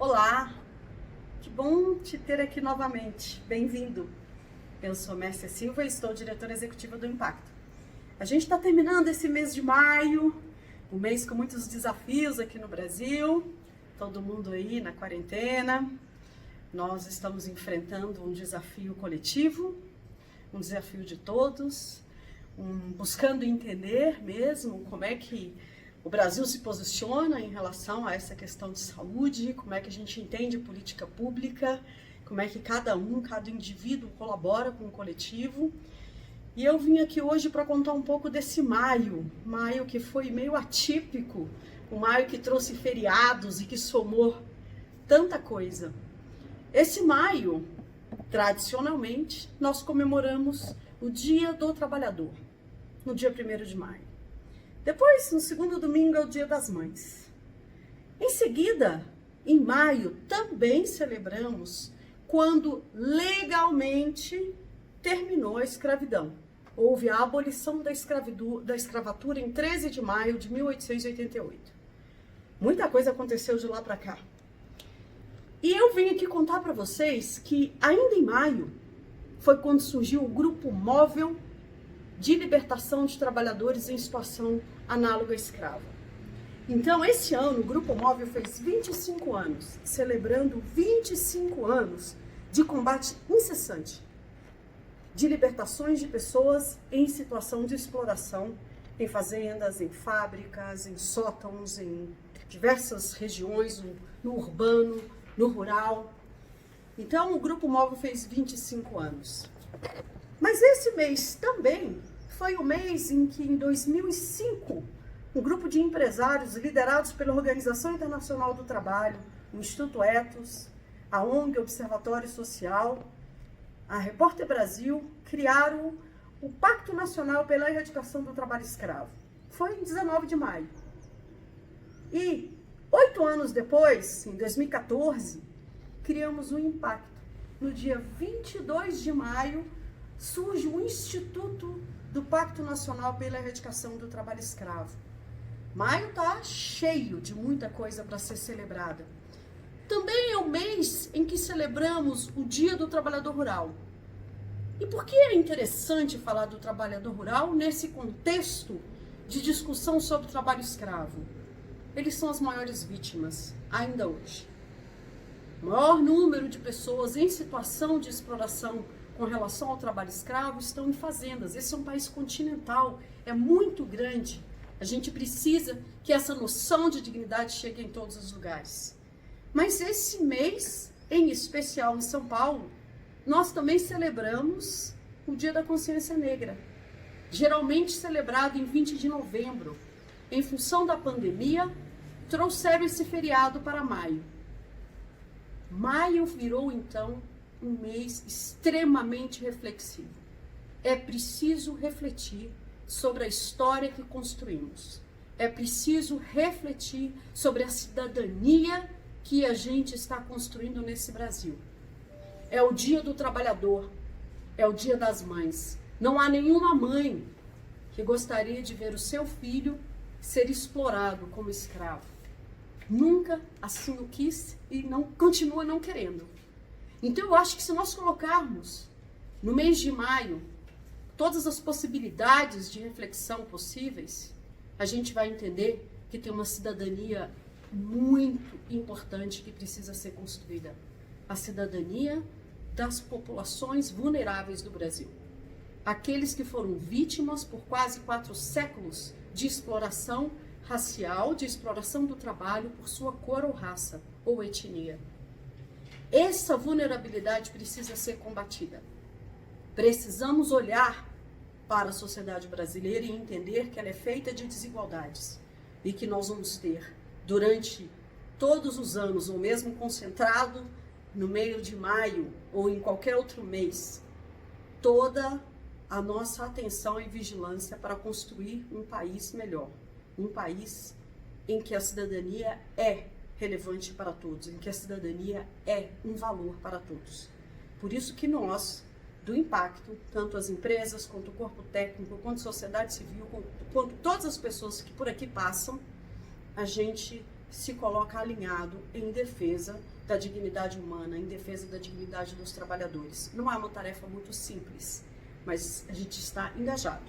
Olá, que bom te ter aqui novamente. Bem-vindo. Eu sou Mércia Silva e estou diretora executiva do Impacto. A gente está terminando esse mês de maio, um mês com muitos desafios aqui no Brasil, todo mundo aí na quarentena. Nós estamos enfrentando um desafio coletivo, um desafio de todos, buscando entender mesmo como é que o Brasil se posiciona em relação a essa questão de saúde, como é que a gente entende política pública, como é que cada indivíduo colabora com o coletivo. E eu vim aqui hoje para contar um pouco desse maio que foi meio atípico, um maio que trouxe feriados e que somou tanta coisa. Esse maio, tradicionalmente, nós comemoramos o Dia do Trabalhador, no dia 1º de maio. Depois, no segundo domingo, é o Dia das Mães. Em seguida, em maio, também celebramos quando legalmente terminou a escravidão. Houve a abolição da escravatura em 13 de maio de 1888. Muita coisa aconteceu de lá para cá. E eu vim aqui contar para vocês que ainda em maio foi quando surgiu o Grupo Móvel de Libertação de Trabalhadores em Situação Análoga à Escrava. Então, esse ano, o Grupo Móvel fez 25 anos, celebrando 25 anos de combate incessante, de libertações de pessoas em situação de exploração, em fazendas, em fábricas, em sótãos, em diversas regiões, no urbano, no rural. Então, o Grupo Móvel fez 25 anos. Mas esse mês também foi o mês em que, em 2005, um grupo de empresários liderados pela Organização Internacional do Trabalho, o Instituto Ethos, a ONG Observatório Social, a Repórter Brasil, criaram o Pacto Nacional pela Erradicação do Trabalho Escravo. Foi em 19 de maio. E 8 anos depois, em 2014, criamos o Impacto. No dia 22 de maio, surge o Instituto do Pacto Nacional pela Erradicação do Trabalho Escravo. Maio está cheio de muita coisa para ser celebrada. Também é o mês em que celebramos o Dia do Trabalhador Rural. E por que é interessante falar do trabalhador rural nesse contexto de discussão sobre o trabalho escravo? Eles são as maiores vítimas, ainda hoje. O maior número de pessoas em situação de exploração com relação ao trabalho escravo estão em fazendas. Esse é um país continental, é muito grande. A gente precisa que essa noção de dignidade chegue em todos os lugares. Mas esse mês, em especial em São Paulo, nós também celebramos o Dia da Consciência Negra, geralmente celebrado em 20 de novembro. Em função da pandemia, trouxeram esse feriado para maio. Maio virou, então, um mês extremamente reflexivo. É preciso refletir sobre a história que construímos. É preciso refletir sobre a cidadania que a gente está construindo nesse Brasil. É o Dia do Trabalhador, é o Dia das Mães. Não há nenhuma mãe que gostaria de ver o seu filho ser explorado como escravo. Nunca assim o quis e continua não querendo. Então eu acho que se nós colocarmos no mês de maio todas as possibilidades de reflexão possíveis, a gente vai entender que tem uma cidadania muito importante que precisa ser construída. A cidadania das populações vulneráveis do Brasil. Aqueles que foram vítimas por quase 4 séculos de exploração racial, de exploração do trabalho por sua cor ou raça ou etnia. Essa vulnerabilidade precisa ser combatida. Precisamos olhar para a sociedade brasileira e entender que ela é feita de desigualdades e que nós vamos ter, durante todos os anos, ou mesmo concentrado no meio de maio ou em qualquer outro mês, toda a nossa atenção e vigilância para construir um país melhor, um país em que a cidadania é relevante para todos, em que a cidadania é um valor para todos. Por isso que nós, do Impacto, tanto as empresas, quanto o corpo técnico, quanto a sociedade civil, quanto todas as pessoas que por aqui passam, a gente se coloca alinhado em defesa da dignidade humana, em defesa da dignidade dos trabalhadores. Não é uma tarefa muito simples, mas a gente está engajado,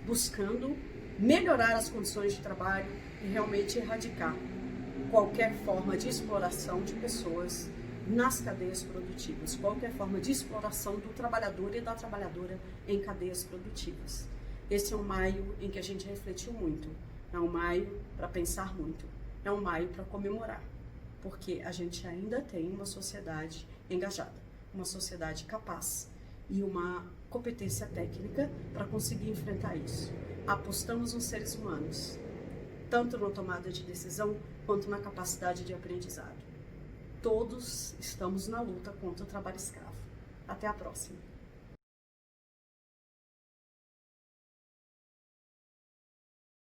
buscando melhorar as condições de trabalho e realmente erradicar qualquer forma de exploração de pessoas nas cadeias produtivas, qualquer forma de exploração do trabalhador e da trabalhadora em cadeias produtivas. Esse é um maio em que a gente refletiu muito, é um maio para pensar muito, é um maio para comemorar, porque a gente ainda tem uma sociedade engajada, uma sociedade capaz e uma competência técnica para conseguir enfrentar isso. Apostamos nos seres humanos, tanto na tomada de decisão quanto na capacidade de aprendizado. Todos estamos na luta contra o trabalho escravo. Até a próxima.